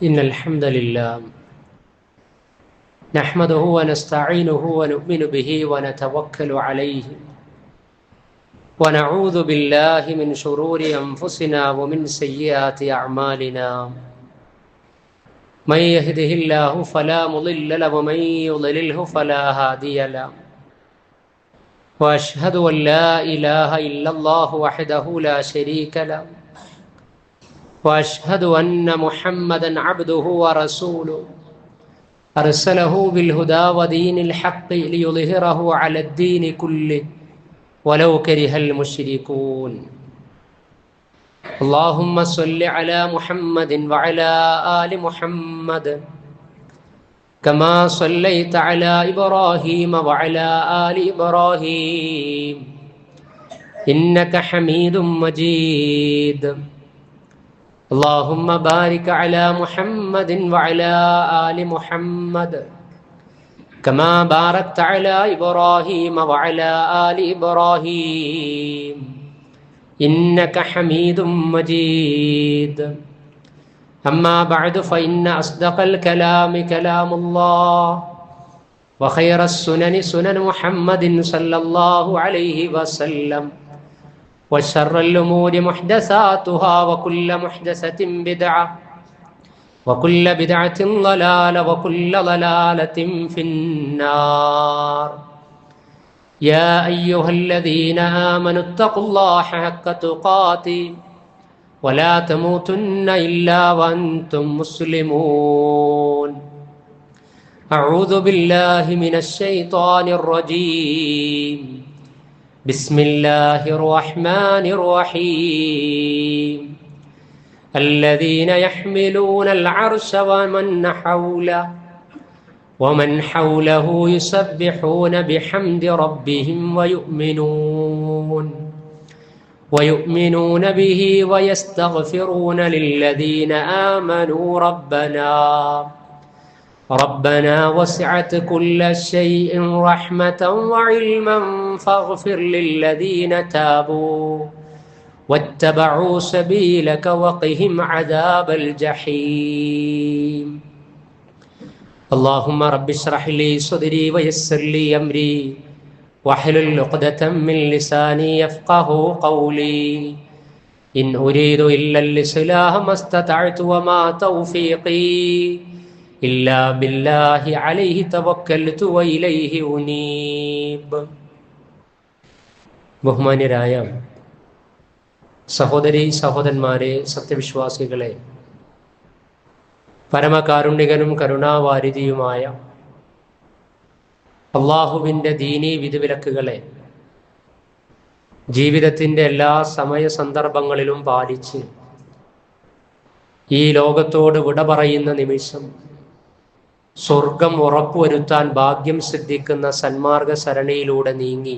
إن الحمد لله نحمده ونستعينه ونؤمن به ونتوكل عليه ونعوذ بالله من شرور أنفسنا ومن سيئات أعمالنا من يهده الله فلا مضل له ومن يضلله فلا هادي له وأشهد أن لا إله إلا الله وحده لا شريك له وأشهد أن محمدا عبده ورسوله أرسله بالهدى ودين الحق ليظهره على الدين كله ولو كره المشركون اللهم صل على محمد وعلى آل محمد كما صليت على إبراهيم وعلى آل إبراهيم إنك حميد مجيد اللهم بارك على محمد وعلى آل محمد كما باركت على إبراهيم وعلى آل إبراهيم إنك حميد مجيد أما بعد فإن أصدق الكلام كلام الله وخير السنن سنن محمد صلى الله عليه وسلم وشر الأمور محدثاتها وكل محدثة بدعة وكل بدعة ضلالة وكل ضلالة في النار يا أيها الذين آمنوا اتقوا الله حق تقاته ولا تموتن إلا وأنتم مسلمون أعوذ بالله من الشيطان الرجيم بسم الله الرحمن الرحيم الذين يحملون العرش ومن حوله يسبحون بحمد ربهم ويؤمنون به ويستغفرون للذين آمنوا ربنا وسعت كل شيء رحمة وعلما فاغفر للذين تابوا واتبعوا سبيلك وقهم عذاب الجحيم اللهم رب اشرح لي صدري ويسر لي أمري واحلل عقدة من لساني يفقه قولي إن أريد إلا الإصلاح ما استطعت وما توفيقي إلا بالله عليه توكلت وإليه أنيب. ബഹുമാന്യരായ സഹോദരി സഹോദരന്മാരെ, സത്യവിശ്വാസികളെ, പരമകാരുണികനും കരുണാവാരിധിയുമായ അള്ളാഹുവിൻ്റെ ദീനീ വിധിവിലക്കുകളെ ജീവിതത്തിൻ്റെ എല്ലാ സമയ സന്ദർഭങ്ങളിലും പാലിച്ച് ഈ ലോകത്തോട് വിട പറയുന്ന നിമിഷം സ്വർഗം ഉറപ്പുവരുത്താൻ ഭാഗ്യം സിദ്ധിക്കുന്ന സന്മാർഗ സരണിയിലൂടെ നീങ്ങി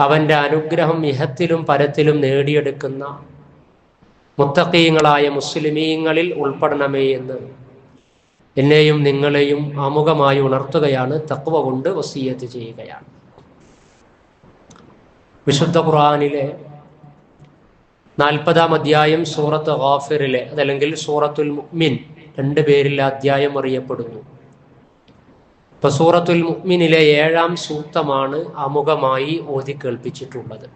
അവൻ്റെ അനുഗ്രഹം ഇഹത്തിലും പരത്തിലും നേടിയെടുക്കുന്ന മുത്തഖീങ്ങളായ മുസ്ലിമീങ്ങളിൽ ഉൾപ്പെടണമേ എന്ന് എന്നെയും നിങ്ങളെയും ആമുഖമായി ഉണർത്തുകയാണ്, തഖ്വ കൊണ്ട് വസിയ്യത്ത് ചെയ്യുകയാണ്. വിശുദ്ധ ഖുർആനിലെ 40-ാം അധ്യായം സൂറത്ത് ഗാഫിറിലെ, അതല്ലെങ്കിൽ സൂറത്തുൽ മുഅ്മിൻ, രണ്ട് പേരിൽ അധ്യായം അറിയപ്പെടുന്നു. ഇപ്പൊ സൂറത്തുൽ മുഅ്മിനിലെ 7-ാം സൂക്തമാണ് ആമുഖമായി ഓതി കേൾപ്പിച്ചിട്ടുള്ളത്.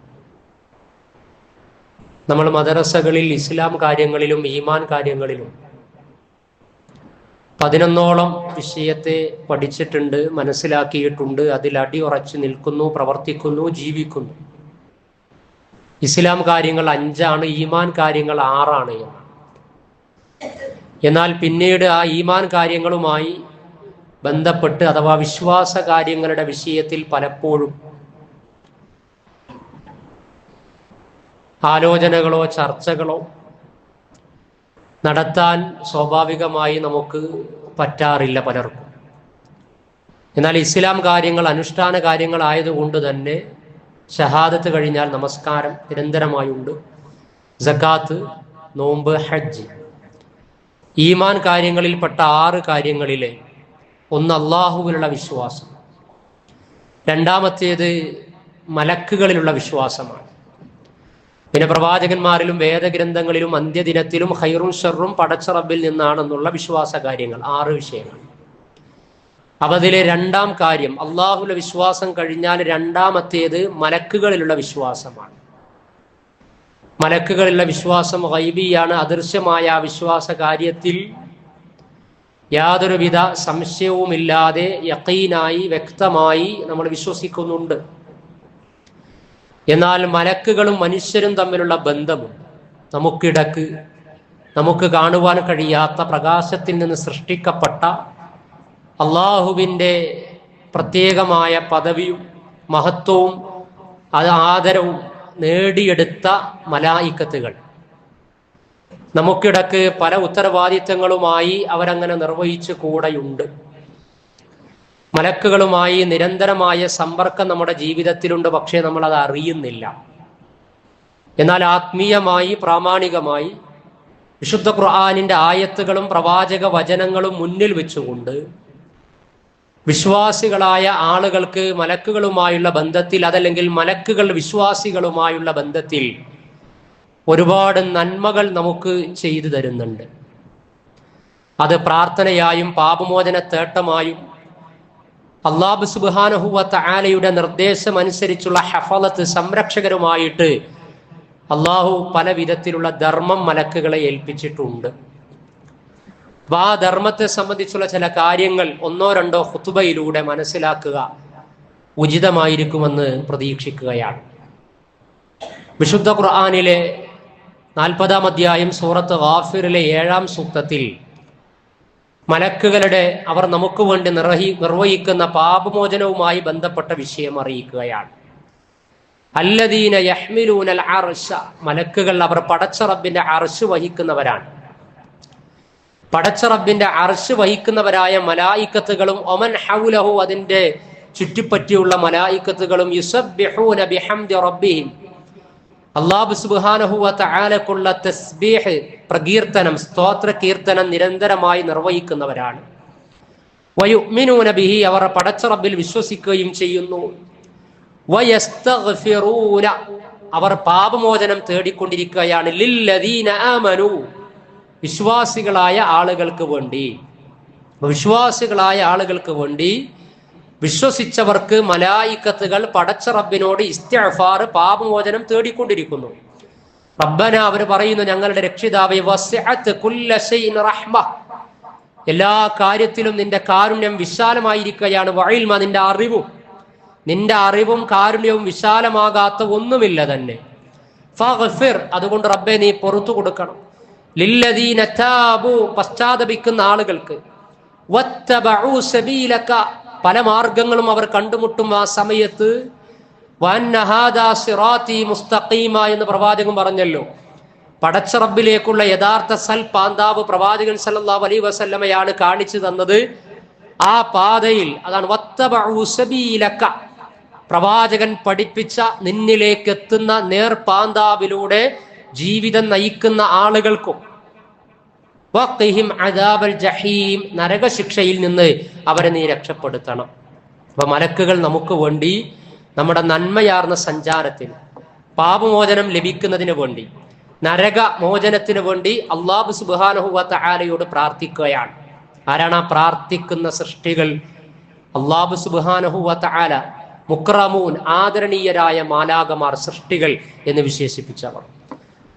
നമ്മൾ മദ്രസകളിൽ ഇസ്ലാം കാര്യങ്ങളിലും ഈമാൻ കാര്യങ്ങളിലും 11ഓളം വിഷയത്തെ പഠിച്ചിട്ടുണ്ട്, മനസ്സിലാക്കിയിട്ടുണ്ട്, അതിൽ അടിയുറച്ചു നിൽക്കുന്നു, പ്രവർത്തിക്കുന്നു, ജീവിക്കുന്നു. ഇസ്ലാം കാര്യങ്ങൾ 5ആണ്, ഈമാൻ കാര്യങ്ങൾ 6ആണ് എന്നാണ്. എന്നാൽ പിന്നീട് ആ ഈമാൻ കാര്യങ്ങളുമായി ബന്ധപ്പെട്ട് അഥവാ വിശ്വാസ കാര്യങ്ങളുടെ വിഷയത്തിൽ പലപ്പോഴും ആലോചനകളോ ചർച്ചകളോ നടത്താൻ സ്വാഭാവികമായി നമുക്ക് പറ്റാറില്ല പലർക്കും. എന്നാൽ ഇസ്ലാം കാര്യങ്ങൾ അനുഷ്ഠാന കാര്യങ്ങളായതുകൊണ്ട് തന്നെ ഷഹാദത്ത് കഴിഞ്ഞാൽ നമസ്കാരം നിരന്തരമായുണ്ട്, സകാത്ത്, നോമ്പ്, ഹജ്ജ്. ഈമാൻ കാര്യങ്ങളിൽപ്പെട്ട 6 കാര്യങ്ങളിലെ ഒന്ന് അള്ളാഹുവിലുള്ള വിശ്വാസം, രണ്ടാമത്തേത് മലക്കുകളിലുള്ള വിശ്വാസമാണ്, പിന്നെ പ്രവാചകന്മാരിലും വേദഗ്രന്ഥങ്ങളിലും അന്ത്യദിനത്തിലും ഖൈറും ഷർറും പടച്ച റബ്ബിൽ നിന്നാണെന്നുള്ള വിശ്വാസ കാര്യങ്ങൾ 6 വിഷയങ്ങൾ. അപ്പൊ അതിലെ 2ാം കാര്യം അള്ളാഹുവിലെ വിശ്വാസം കഴിഞ്ഞാൽ രണ്ടാമത്തേത് മലക്കുകളിലുള്ള വിശ്വാസമാണ്. മലക്കുകളിലുള്ള വിശ്വാസം ഗൈബിയാണ്, അദൃശ്യമായ ആ വിശ്വാസ കാര്യത്തിൽ യാതൊരുവിധ സംശയവുമില്ലാതെ യഖീനായി വ്യക്തമായി നമ്മൾ വിശ്വസിക്കുന്നുണ്ട്. എന്നാൽ മലക്കുകളും മനുഷ്യരും തമ്മിലുള്ള ബന്ധമുണ്ട്. നമുക്കിടക്ക് നമുക്ക് കാണുവാൻ കഴിയാത്ത പ്രകാശത്തിൽ നിന്ന് സൃഷ്ടിക്കപ്പെട്ട അള്ളാഹുവിൻ്റെ പ്രത്യേകമായ പദവിയും മഹത്വവും ആദരവും നേടിയെടുത്ത മലായിക്കത്തുകൾ നമുക്കിടക്ക് പല ഉത്തരവാദിത്തങ്ങളുമായി അവരങ്ങനെ നിർവഹിച്ചു കൂടെയുണ്ട്. മലക്കുകളുമായി നിരന്തരമായ സമ്പർക്കം നമ്മുടെ ജീവിതത്തിലുണ്ട്, പക്ഷേ നമ്മൾ അത് അറിയുന്നില്ല. എന്നാൽ ആത്മീയമായി പ്രാമാണികമായി വിശുദ്ധ ഖുർആനിന്റെ ആയത്തുകളും പ്രവാചക വചനങ്ങളും മുന്നിൽ വെച്ചുകൊണ്ട് വിശ്വാസികളായ ആളുകൾക്ക് മലക്കുകളുമായുള്ള ബന്ധത്തിൽ, അതല്ലെങ്കിൽ മലക്കുകൾ വിശ്വാസികളുമായുള്ള ബന്ധത്തിൽ ഒരുപാട് നന്മകൾ നമുക്ക് ചെയ്തു തരുന്നുണ്ട്. അത് പ്രാർത്ഥനയായും പാപമോചന തേട്ടമായും അല്ലാഹു സുബ്ഹാനഹു വ തആലയുടെ നിർദ്ദേശമനുസരിച്ചുള്ള ഹഫളത്ത് സംരക്ഷകരുമായിട്ട് അള്ളാഹു പല വിധത്തിലുള്ള ധർമ്മം മലക്കുകളെ ഏൽപ്പിച്ചിട്ടുണ്ട്. അപ്പൊ ആ ധർമ്മത്തെ സംബന്ധിച്ചുള്ള ചില കാര്യങ്ങൾ 1-2 ഖുതുബയിലൂടെ മനസ്സിലാക്കുക ഉചിതമായിരിക്കുമെന്ന് പ്രതീക്ഷിക്കുകയാണ്. വിശുദ്ധ ഖുർആനിലെ 40-ാം അധ്യായം സൂറത്ത് ഗാഫിറിലെ 7-ാം സൂക്തത്തിൽ മലക്കുകളുടെ അവർ നമുക്ക് വേണ്ടി നിർവഹിക്കുന്ന പാപമോചനവുമായി ബന്ധപ്പെട്ട വിഷയം അറിയിക്കുകയാണ്. അല്ലദീന യഹ്മിലൂനൽ അർശ, മലക്കുകൾ അവർ പടച്ച റബ്ബിന്റെ അർശ് വഹിക്കുന്നവരാണ്. പടച്ച റബ്ബിന്റെ അർശ് വഹിക്കുന്നവരായ മലായിക്കത്തുകളും ഒമൻ ഹൗലഹു, അതിന്റെ ചുറ്റിപ്പറ്റിയുള്ള മലായിക്കത്തുകളും യുസബ്ബിഹൂന ബിഹംദി റബ്ബിഹിം, അല്ലാഹു സുബ്ഹാനഹു വ തആലക്കുള്ള തസ്ബീഹ് പ്രകീർത്തനം സ്തോത്ര കീർത്തനം നിരന്തരമായി നിർവഹിക്കുന്നവരാണ്. വയുഅ്മിനൂന ബിഹി, അവർ പടച്ച റബ്ബിൽ വിശ്വസിക്കുകയും ചെയ്യുന്നു. വയസ്തഗ്ഫിറൂന, അവർ പാപമോചനം തേടിക്കൊണ്ടിരിക്കുകയാണ്. ലില്ലദീന ആമനു, വിശ്വാസികളായ ആളുകൾക്ക് വേണ്ടി. വിശ്വാസികളായ ആളുകൾക്ക് വേണ്ടി വിശ്വസിച്ചവർക്ക് മലായിക്കത്തുകൾ പടച്ച റബ്ബിനോട് ഇസ്തിഗ്ഫാർ പാപമോചനം തേടിക്കൊണ്ടിരിക്കുന്നു. റബ്ബന, അവർ പറയുന്നു, ഞങ്ങളുടെ രക്ഷിതാവേ, വസിഅത് കുല്ല ശൈഇൻ റഹ്മ, എല്ലാ കാര്യത്തിലും നിന്റെ കാരുണ്യം വിശാലമായിരിക്കുകയാണ്. വഇൽമ, നിന്റെ അറിവും കാരുണ്യവും വിശാലമാകാത്ത ഒന്നുമില്ല തന്നെ. ഫഗ്ഫിർ, അതുകൊണ്ട് റബ്ബെ നീ പുറത്തു കൊടുക്കണം. ലില്ലദീന താബു, പശ്ചാത്തപിക്കുന്ന ആളുകൾക്ക്. വത്തബഉ സബീലക, പല മാർഗങ്ങളും അവർ കണ്ടുമുട്ടും ആ സമയത്ത്. വഅന്ന ഹാദാ സിറാത്തി മുസ്തഖീമ എന്ന് പ്രവാചകൻ പറഞ്ഞല്ലോ. പടച്ച റബ്ബിലേക്കുള്ള യഥാർത്ഥ പാന്താവ് പ്രവാചകൻ സല്ലല്ലാഹു അലൈഹി വസല്ലമയാണ് കാണിച്ചു തന്നത്. ആ പാതയിൽ, അതാണ് വത്തബഉ സബീലക, പ്രവാചകൻ പഠിപ്പിച്ച നിന്നിലേക്ക് എത്തുന്ന നേർപാന്താവിലൂടെ ജീവിതം നയിക്കുന്ന ആളുകൾക്കും വഖിഹിം അദാബൽ ജഹീം, നരകശിക്ഷയിൽ നിന്ന് അവരെ നീ രക്ഷപ്പെടുത്തണം. അപ്പൊ മലക്കുകൾ നമുക്ക് വേണ്ടി നമ്മുടെ നന്മയാർന്ന സഞ്ചാരത്തിന്, പാപമോചനം ലഭിക്കുന്നതിന് വേണ്ടി, നരക മോചനത്തിന് വേണ്ടി അല്ലാഹു സുബ്ഹാനഹു വ തആലയോട് പ്രാർത്ഥിക്കുകയാണ്. ആരാണ് ആ പ്രാർത്ഥിക്കുന്ന സൃഷ്ടികൾ? അല്ലാഹു സുബ്ഹാനഹു വ തആല മുക്രമൂൻ, ആദരണീയരായ മാലാകമാർ, സൃഷ്ടികൾ എന്ന് വിശേഷിപ്പിച്ചവർ.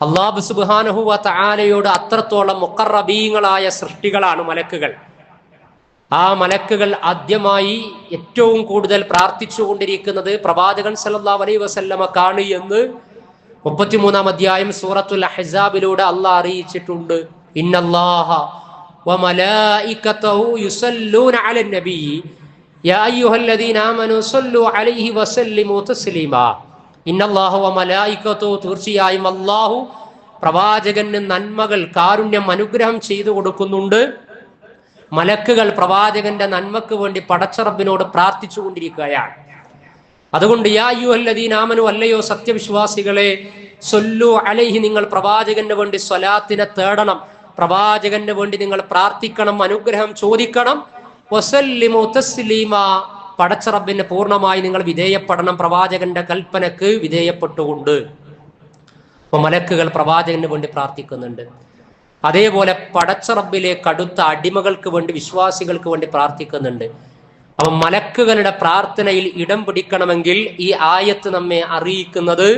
അല്ലാഹു സുബ്ഹാനഹു വ തആലയോട് അത്രത്തോളം മുഖറബീങ്ങളായ സൃഷ്ടികളാണ് മലക്കുകൾ. ആ മലക്കുകൾ ആദ്യമായി ഏറ്റവും കൂടുതൽ പ്രാർത്ഥിച്ചു കൊണ്ടിരിക്കുന്നത് പ്രവാചകൻ സല്ലല്ലാഹു അലൈഹി വസല്ലമക്കാണ് എന്ന് 33-ാം അധ്യായം സൂറത്തുൽ അഹ്സാബിലൂടെ അല്ലാഹ് അറിയിച്ചിട്ടുണ്ട്. ഇന്നല്ലാഹ വ മലായികതഹു യുസല്ലൂന അലൻ നബി യാ അയ്യുഹല്ലദീന ആമനൂ സ്വല്ലു അലൈഹി വസല്ലിമു തസ്ലീമാ. ഇന്നല്ലാഹ വ മലായികതഹു, തീർച്ചയായും അല്ലാഹു പ്രവാചകന് നന്മകൾ, കാരുണ്യം, അനുഗ്രഹം ചെയ്തു കൊടുക്കുന്നുണ്ട്. മലക്കുകൾ പ്രവാചകന്റെ നന്മക്ക് വേണ്ടി പടച്ച റബ്ബിനോട് പ്രാർത്ഥിച്ചു കൊണ്ടിരിക്കുകയാണ്. അതുകൊണ്ട് യാ അയ്യുഹല്ലദീന ആമനു, അല്ലയോ സത്യവിശ്വാസികളെ, സ്വല്ലു അലൈഹി, നിങ്ങൾ പ്രവാചകന് വേണ്ടി സ്വലാത്തിനെ തേടണം, പ്രവാചകന് വേണ്ടി നിങ്ങൾ പ്രാർത്ഥിക്കണം, അനുഗ്രഹം ചോദിക്കണം. വസല്ലിമു തസ്ലീമാ, പടച്ച റബ്ബിന് പൂർണ്ണമായി നിങ്ങൾ വിധേയപ്പെടണം, പ്രവാചകന്റെ കൽപ്പനക്ക് വിധേയപ്പെട്ടുകൊണ്ട്. അപ്പൊ മലക്കുകൾ പ്രവാചകന് വേണ്ടി പ്രാർത്ഥിക്കുന്നുണ്ട്. അതേപോലെ പടച്ച റബ്ബിലെ കടുത്ത അടിമകൾക്ക് വേണ്ടി, വിശ്വാസികൾക്ക് വേണ്ടി പ്രാർത്ഥിക്കുന്നുണ്ട്. അപ്പൊ മലക്കുകളുടെ പ്രാർത്ഥനയിൽ ഇടം പിടിക്കണമെങ്കിൽ ഈ ആയത്ത് നമ്മെ അറിയിക്കുന്നത്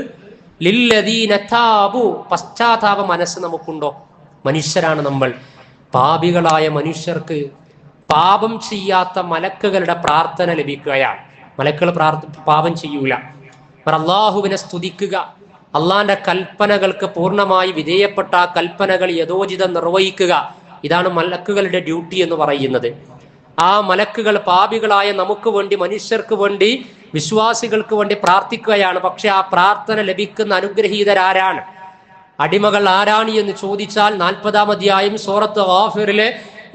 ലില്ലദീന താബു, പശ്ചാത്താപ മനസ്സ് നമുക്കുണ്ടോ? മനുഷ്യരാണ് നമ്മൾ. പാപികളായ മനുഷ്യർക്ക് പാപം ചെയ്യാത്ത മലക്കുകളുടെ പ്രാർത്ഥന ലഭിക്കുകയാണ്. മലക്കുകൾ പാപം ചെയ്യൂല. അവർ അള്ളാഹുവിനെ സ്തുതിക്കുക, അള്ളാന്റെ കൽപ്പനകൾക്ക് പൂർണ്ണമായി വിധേയപ്പെട്ട ആ കൽപ്പനകൾ യഥോചിതം നിർവഹിക്കുക. ഇതാണ് മലക്കുകളുടെ ഡ്യൂട്ടി എന്ന് പറയുന്നത്. ആ മലക്കുകൾ പാപികളായ നമുക്ക് വേണ്ടി, മനുഷ്യർക്ക് വേണ്ടി, വിശ്വാസികൾക്ക് വേണ്ടി പ്രാർത്ഥിക്കുകയാണ്. പക്ഷെ ആ പ്രാർത്ഥന ലഭിക്കുന്ന അനുഗ്രഹീതരാരാണ്? അടിമകൾ ആരാണ് എന്ന് ചോദിച്ചാൽ 40-ാം അധ്യായം സൂറത്ത് ഗാഫിറിലെ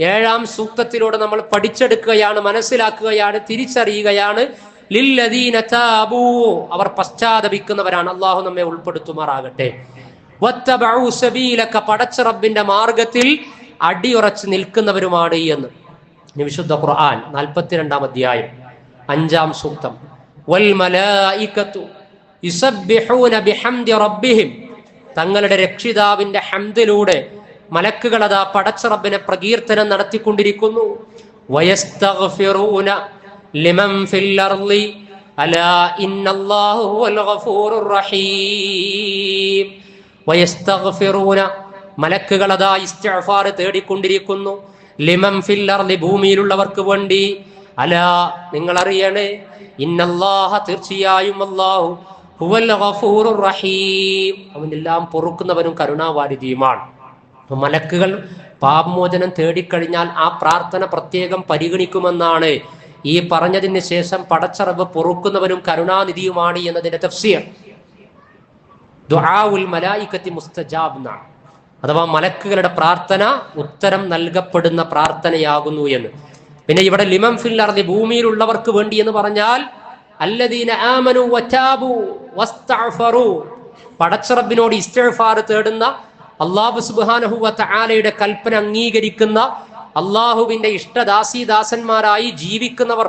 7-ാം സൂക്തത്തിലൂടെ നമ്മൾ പഠിച്ചെടുക്കുകയാണ്, മനസ്സിലാക്കുകയാണ്, തിരിച്ചറിയുകയാണ്. ലില്ലദീന താബൂ, അവർ പശ്ചാത്തപിക്കുന്നവരാണ്. അള്ളാഹു നമ്മെ ഉൾപ്പെടുത്തുമാറാകട്ടെ. വത്തബഉ സബീലക, പടച്ച റബ്ബിന്റെ മാർഗത്തിൽ അടിയുറച്ച് നിൽക്കുന്നവരുമാണ് എന്ന് വിശുദ്ധ ഖുർആൻ 42-ാം അധ്യായം 5-ാം സൂക്തം. വൽ മലായികതു യുസബ്ബിഹൂന ബിഹംദി റബ്ബിഹിം, തങ്ങളുടെ രക്ഷിതാവിന്റെ ഹംദിലൂടെ മലക്കുകൾ അതാ പടച്ച റബ്ബിനെ പ്രകീർത്തനം നടത്തിക്കൊണ്ടിരിക്കുന്നു. വയസ്തഗ്ഫിറൂന ലിമൻ ഫിൽ അർളി അലാ ഇന്നല്ലാഹു ഹുവൽ ഗഫൂറുർ റഹീം. വയസ്തഗ്ഫിറൂന, മലക്കുകൾ അതാ ഇസ്തിഗ്ഫാർ തേടിക്കൊണ്ടിരിക്കുന്നു. ലിമൻ ഫിൽ അർളി, ഭൂമിയിലുള്ളവർക്ക് വേണ്ടി. അലാ, നിങ്ങൾ അറിയണേ, ഇന്നല്ലാഹ, തീർച്ചയായും അല്ലാഹു, ഹുവൽ ഗഫൂറുർ റഹീം, അവൻ എല്ലാം പൊറുക്കുന്നവനും കരുണാവാരിധിയുമാണ്. മലക്കുകൾ പാപമോചനം തേടിക്കഴിഞ്ഞാൽ ആ പ്രാർത്ഥന പ്രത്യേകം പരിഗണിക്കുമെന്നാണ് ഈ പറഞ്ഞതിന് ശേഷം പടച്ച റബ്ബ് പൊറുക്കുന്നവനും കരുണാനിധിയുമാണ് എന്നതിന്റെ തഫ്സീർ. ദുആഉൽ മലായികത്തി മുസ്തജാബ് എന്നാണ്. അഥവാ മലക്കുകളുടെ പ്രാർത്ഥന ഉത്തരം നൽകപ്പെടുന്ന പ്രാർത്ഥനയാകുന്നു എന്ന്. പിന്നെ ഇവിടെ ലിമൻ ഫിൽ അർളി, ഭൂമിയിലുള്ളവർക്ക് വേണ്ടി എന്ന് പറഞ്ഞാൽ അല്ലദീന ആമനു വതാബു വസ്തഗ്ഫറു, പടച്ച റബ്ബിനോട് ഇസ്തിഗ്ഫാർ തേടുന്ന, അല്ലാഹു സുബ്ഹാനഹു വ തആലയുടെ കൽപ്പന അംഗീകരിക്കുന്ന, അള്ളാഹുവിന്റെ ഇഷ്ടദാസീദാസന്മാരായി ജീവിക്കുന്നവർ,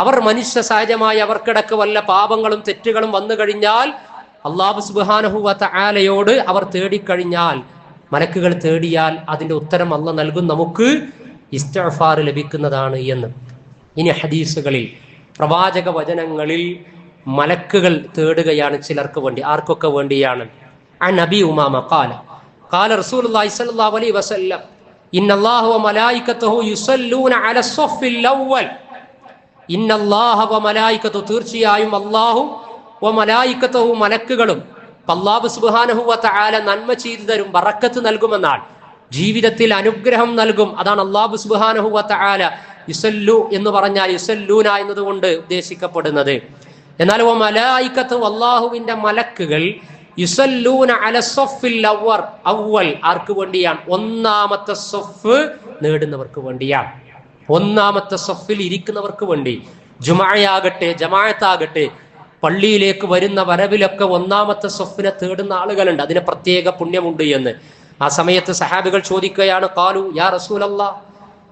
അവർ മനുഷ്യ സഹജമായി അവർക്കിടക്ക് വല്ല പാപങ്ങളും തെറ്റുകളും വന്നു കഴിഞ്ഞാൽ അല്ലാഹു സുബ്ഹാനഹു വ തആലയോട് അവർ തേടിക്കഴിഞ്ഞാൽ, മലക്കുകൾ തേടിയാൽ അതിന്റെ ഉത്തരം അല്ലാഹ് നൽകും, നമുക്ക് ഇസ്തിഗ്ഫാർ ലഭിക്കുന്നതാണ് എന്ന്. ഇനി ഹദീസുകളിൽ, പ്രവാചക വചനങ്ങളിൽ മലക്കുകൾ തേടുകയാണ് ചിലർക്ക് വേണ്ടി. ആർക്കൊക്കെ വേണ്ടിയാണ്? അൻ നബി ഉമാമ ഖാല ഖാല റസൂലുള്ളാഹി സ്വല്ലല്ലാഹു അലൈഹി വസല്ലം ഇന്നല്ലാഹ വ മലായികതുഹു യുസല്ലൂന അല സ്വഫിൽ അവ്വൽ. ഇന്നല്ലാഹ വ മലായികതുഹു, തീർച്ചയായും അല്ലാഹു, വ മലായികതുഹു, മലക്കുകളും, അല്ലാഹു സുബ്ഹാനഹു വ തആല നന്മ ചെയ്തു തരും, ബറക്കത്ത് നൽകുമെന്നാണ്, ജീവിതത്തിൽ അനുഗ്രഹം നൽകും. അതാണ് അല്ലാഹു സുബ്ഹാനഹു വ തആല യുസല്ലു എന്ന് പറഞ്ഞാൽ യുസല്ലൂന എന്നതുകൊണ്ട് ഉദ്ദേശിക്കപ്പെടുന്നത്. എന്നാൽ വ മലായികതുഹു, അല്ലാഹുവിന്റെ മലക്കുകൾ, യുസല്ലൂന അല സ്വഫിൽ അവ്വൽ, ആർക്ക് വേണ്ടിയാണ്? ഒന്നാമത്തെ സ്വഫ് നേടുന്നവർക്ക് വേണ്ടിയാണ്. ഒന്നാമത്തെ സ്വഫിൽ ഇരിക്കുന്നവർക്ക് വേണ്ടി. ജുമാഅയാകട്ടെ, ജമാഅത്താകട്ടെ, പള്ളിയിലേക്ക് വരുന്ന വരവിലൊക്കെ ഒന്നാമത്തെ സ്വഫിനെ തേടുന്ന ആളുകളുണ്ട്. അതിന് പ്രത്യേക പുണ്യമുണ്ട് എന്ന്. ആ സമയത്ത് സഹാബികൾ ചോദിക്കുകയാണ്, ഖാലു യാ റസൂലല്ലാഹ്,